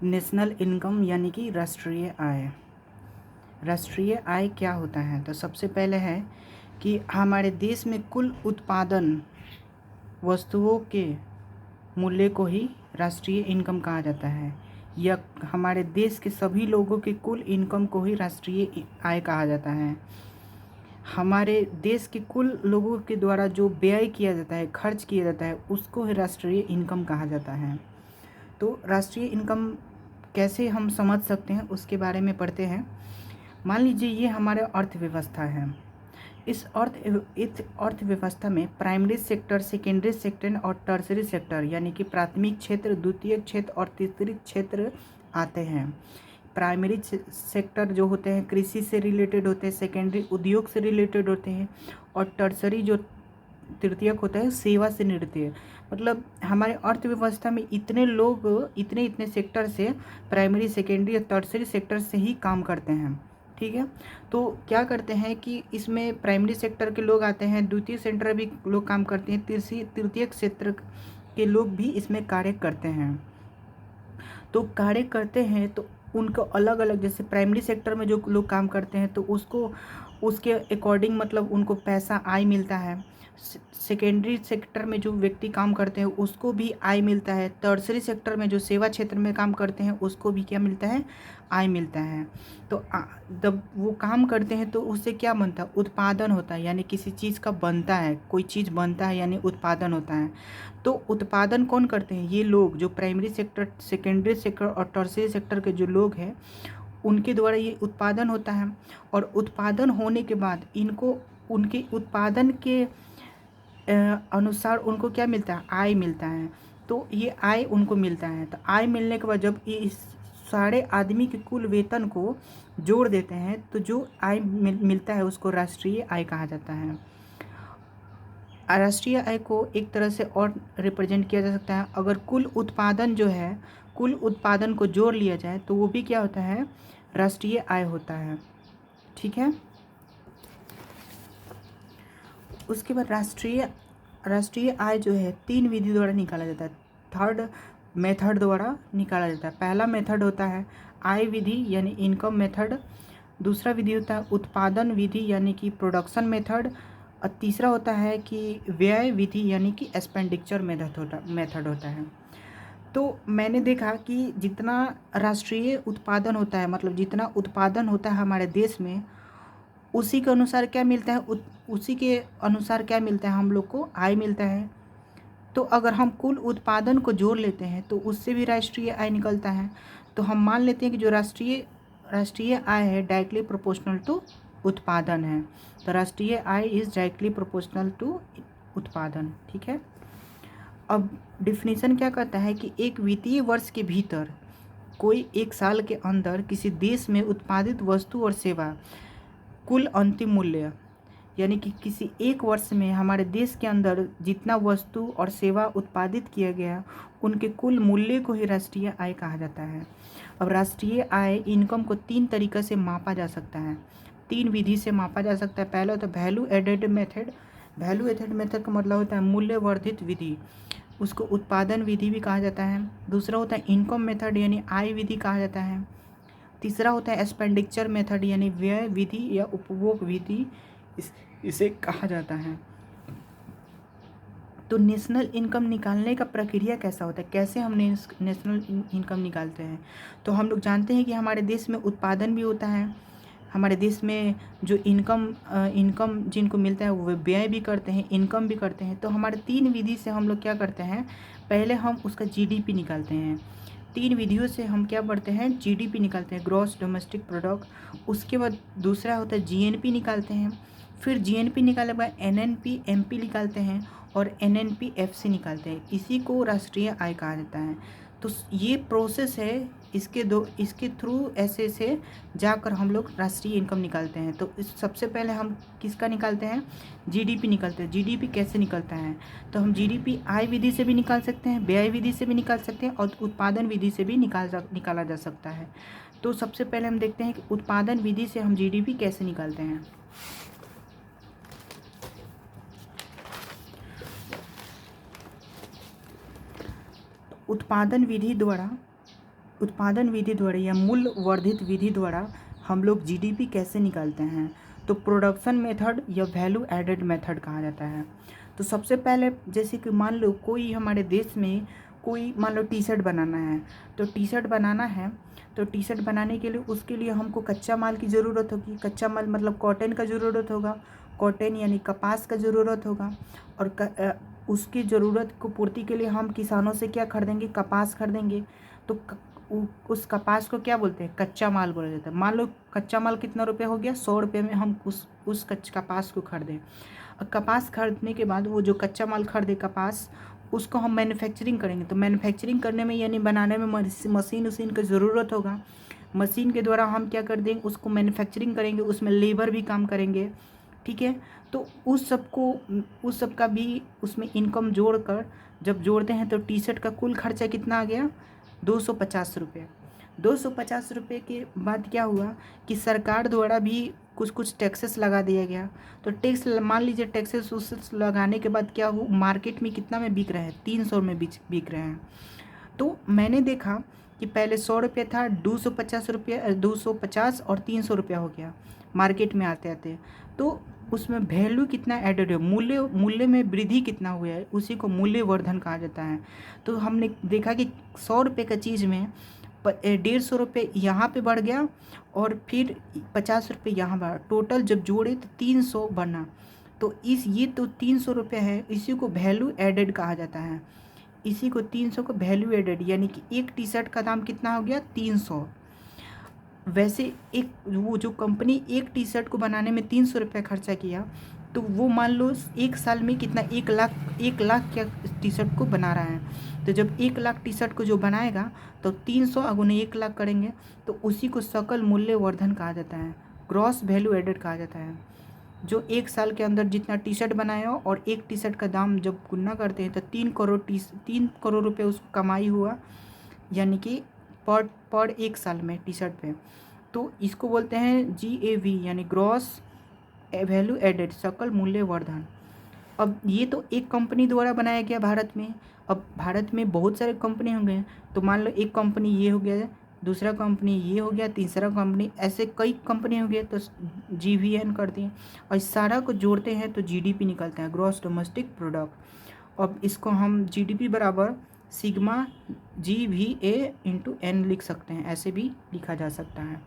National income यानी कि राष्ट्रीय आय। राष्ट्रीय आय क्या होता है? तो सबसे पहले है कि हमारे देश में कुल उत्पादन वस्तुओं के मूल्य को ही राष्ट्रीय इनकम कहा जाता है, या हमारे देश के सभी लोगों के कुल इनकम को ही राष्ट्रीय आय कहा जाता है। हमारे देश के कुल लोगों के द्वारा जो व्यय किया जाता है, खर्च किया जाता है, उसको ही राष्ट्रीय इनकम कहा जाता है। तो राष्ट्रीय इनकम कैसे हम समझ सकते हैं उसके बारे में पढ़ते हैं। मान लीजिए ये हमारे अर्थव्यवस्था है। इस अर्थव्यवस्था में प्राइमरी सेक्टर, सेकेंडरी सेक्टर और टर्सरी सेक्टर यानी कि प्राथमिक क्षेत्र, द्वितीयक क्षेत्र और तीसरी क्षेत्र आते हैं। प्राइमरी सेक्टर जो होते हैं कृषि से रिलेटेड होते हैं, सेकेंडरी उद्योग से रिलेटेड होते हैं, और टर्सरी जो तृतीयक होता है सेवा से निवृत्ति। मतलब हमारे अर्थव्यवस्था में इतने लोग इतने सेक्टर से, प्राइमरी, सेकेंडरी और टर्सरी सेक्टर से ही काम करते हैं। ठीक है, तो क्या करते हैं कि इसमें प्राइमरी सेक्टर के लोग आते हैं, द्वितीय सेक्टर भी लोग काम करते हैं, तृतीयक क्षेत्र के लोग भी इसमें कार्य करते हैं। तो कार्य करते हैं तो उनको अलग अलग, जैसे प्राइमरी सेक्टर में जो लोग काम करते हैं तो उसके अकॉर्डिंग मतलब उनको पैसा आय मिलता है। सेकेंडरी सेक्टर में जो व्यक्ति काम करते हैं उसको भी आय मिलता है। टर्सरी सेक्टर में जो सेवा क्षेत्र में काम करते हैं उसको भी क्या मिलता है? आय मिलता है। तो जब वो काम करते हैं तो उससे क्या बनता है? उत्पादन होता है, यानी किसी चीज़ का बनता है, कोई चीज़ बनता है यानी उत्पादन होता है। तो उत्पादन कौन करते हैं? ये लोग जो प्राइमरी सेक्टर, सेकेंडरी सेक्टर और टर्सरी सेक्टर के जो लोग हैं उनके द्वारा ये उत्पादन होता है। और उत्पादन होने के बाद इनको उनके उत्पादन के अनुसार उनको क्या मिलता है? आय मिलता है। तो ये आय उनको मिलता है। तो आय मिलने के बाद जब ये इस सारे आदमी के कुल वेतन को जोड़ देते हैं तो जो आय मिलता है उसको राष्ट्रीय आय कहा जाता है। राष्ट्रीय आय को एक तरह से और रिप्रेजेंट किया जा सकता है, अगर कुल उत्पादन जो है, कुल उत्पादन को जोड़ लिया जाए तो वो भी क्या होता है? राष्ट्रीय आय होता है। ठीक है, उसके बाद राष्ट्रीय आय जो है 3 विधि द्वारा निकाला जाता है। थर्ड मेथड द्वारा निकाला जाता है। पहला मेथड होता है आय विधि यानी इनकम मेथड। दूसरा विधि होता है उत्पादन विधि यानी कि प्रोडक्शन मेथड। और तीसरा होता है कि व्यय विधि यानी कि एक्सपेंडिचर मेथड होता है। तो मैंने देखा कि जितना राष्ट्रीय उत्पादन होता है, मतलब जितना उत्पादन होता है हमारे देश में, उसी के अनुसार क्या मिलता है? उसी के अनुसार क्या मिलता है? हम लोग को आय मिलता है। तो अगर हम कुल उत्पादन को जोड़ लेते हैं तो उससे भी राष्ट्रीय आय निकलता है। तो हम मान लेते हैं कि जो राष्ट्रीय आय है डायरेक्टली प्रोपोर्शनल टू उत्पादन है। तो राष्ट्रीय आय इज डायरेक्टली प्रोपोर्शनल टू उत्पादन। ठीक है, अब डिफिनीशन क्या कहता है कि एक वित्तीय वर्ष के भीतर कोई एक साल के अंदर किसी देश में उत्पादित वस्तु और सेवा कुल अंतिम मूल्य, यानी कि किसी एक वर्ष में हमारे देश के अंदर जितना वस्तु और सेवा उत्पादित किया गया उनके कुल मूल्य को ही राष्ट्रीय आय कहा जाता है। अब राष्ट्रीय आय इनकम को 3 तरीक़े से मापा जा सकता है, 3 विधि से मापा जा सकता है। पहला होता है value added method. Value added method का मतलब होता है मूल्य वर्धित विधि, उसको उत्पादन विधि भी कहा जाता है। दूसरा होता है इनकम मेथड यानी आय विधि कहा जाता है। तीसरा होता है एक्सपेंडिचर मेथड यानी व्यय विधि या उपभोग विधि इसे कहा जाता है। तो नेशनल इनकम निकालने का प्रक्रिया कैसा होता है? कैसे हम नेशनल इनकम निकालते हैं? तो हम लोग जानते हैं कि हमारे देश में उत्पादन भी होता है, हमारे देश में जो इनकम जिनको मिलता है वो व्यय भी करते हैं, इनकम भी करते हैं। तो हमारे 3 विधि से हम लोग क्या करते हैं? पहले हम उसका जीडीपी निकालते हैं। 3 विधियों से हम क्या बढ़ते हैं? जीडीपी निकालते हैं, ग्रॉस डोमेस्टिक प्रोडक्ट। उसके बाद दूसरा होता है जीएनपी निकालते हैं। फिर जीएनपी निकालने के बाद एनएनपी एमपी निकालते हैं और एनएनपी एफसी निकालते हैं। इसी को राष्ट्रीय आय कहा जाता है। तो ये प्रोसेस है, इसके थ्रू ऐसे से जाकर हम लोग राष्ट्रीय इनकम निकालते हैं। तो सबसे पहले हम किसका निकालते हैं? जीडीपी निकालते हैं। जीडीपी कैसे निकलता है? तो हम जीडीपी आय विधि से भी निकाल सकते हैं, व्यय विधि से भी निकाल सकते हैं और उत्पादन विधि से भी निकाला जा सकता है। तो सबसे पहले हम देखते हैं कि उत्पादन विधि से हम जीडीपी कैसे निकालते हैं। उत्पादन विधि द्वारा उत्पादन विधि द्वारा या मूल्य वर्धित विधि द्वारा हम लोग जीडीपी कैसे निकालते हैं, तो प्रोडक्शन मेथड या वैल्यू एडेड मेथड कहा जाता है। तो सबसे पहले जैसे कि मान लो कोई हमारे देश में कोई मान लो टी शर्ट बनाना है, तो टी शर्ट बनाना है तो टी शर्ट बनाने के लिए उसके लिए हमको कच्चा माल की ज़रूरत होगी। कच्चा माल मतलब कॉटन का ज़रूरत होगा, कॉटन यानी कपास का ज़रूरत होगा। और उसकी ज़रूरत को पूर्ति के लिए हम किसानों से क्या खरीदेंगे, कपास खरीदेंगे। तो उस कपास को क्या बोलते हैं, कच्चा माल बोला जाता है। मान लो कच्चा माल कितना रुपये हो गया, 100 रुपये में हम उस कपास को खरीदें। और कपास खरीदने के बाद वो जो कच्चा माल खरीदे कपास, उसको हम मैन्युफैक्चरिंग करेंगे। तो मैन्युफैक्चरिंग करने में यानी बनाने में मशीन उसीन की ज़रूरत होगा। मशीन के द्वारा हम क्या कर देंगे, उसको मैन्युफैक्चरिंग करेंगे, उसमें लेबर भी काम करेंगे, ठीक है। तो उस सब का भी उसमें इनकम जोड़कर जब जोड़ते हैं तो टी शर्ट का कुल खर्चा कितना आ गया, 250 रुपये। 250 रुपये के बाद क्या हुआ कि सरकार द्वारा भी कुछ टैक्सेस लगा दिया गया। तो टैक्स मान लीजिए, टैक्सेस उस लगाने के बाद क्या हुआ, मार्केट में कितना में बिक रहे हैं, 300 में बिक रहे हैं। तो मैंने देखा कि पहले 100 रुपये था, 250 रुपये, 250 और 300 रुपया हो गया मार्केट में आते आते। तो उसमें वैल्यू कितना एडेड है, मूल्य में वृद्धि कितना हुआ है, उसी को मूल्यवर्धन कहा जाता है। तो हमने देखा कि 100 रुपये का चीज़ में 150 रुपये यहाँ पे बढ़ गया और फिर 50 रुपये यहाँ बढ़ा, टोटल जब जोड़े तो 300 बना। तो ये तो 300 रुपये है, इसी को वैल्यू एडेड कहा जाता है। इसी को 300 को वैल्यू एडेड, यानी कि एक टी शर्ट का दाम कितना हो गया, 300। वैसे वो जो कंपनी एक टी शर्ट को बनाने में 300 रुपये खर्चा किया, तो वो मान लो एक साल में कितना, 1 लाख क्या टी शर्ट को बना रहा है। तो जब 1 लाख टी शर्ट को जो बनाएगा तो 300 अगुने 1 लाख करेंगे, तो उसी को सकल मूल्यवर्धन कहा जाता है, ग्रॉस वैल्यू एडेड कहा जाता है। जो एक साल के अंदर जितना टी शर्ट बनाया हो और एक टी शर्ट का दाम जब गुना करते हैं तो 3 करोड़ रुपये उसको कमाई हुआ, यानी कि पर एक साल में टी शर्ट पे। तो इसको बोलते हैं GAV, यानी ग्रॉस वैल्यू एडेड, सकल मूल्यवर्धन। अब ये तो एक कंपनी द्वारा बनाया गया भारत में। अब भारत में बहुत सारे कंपनी होंगे, तो मान लो एक कंपनी ये हो गया, दूसरा कंपनी ये हो गया, तीसरा कंपनी, ऐसे कई कंपनी हो गए, तो GVN करते हैं और इस सारा को जोड़ते हैं तो GDP निकलता है, ग्रॉस डोमेस्टिक प्रोडक्ट। अब इसको हम GDP बराबर सिग्मा GVA × N लिख सकते हैं, ऐसे भी लिखा जा सकता है।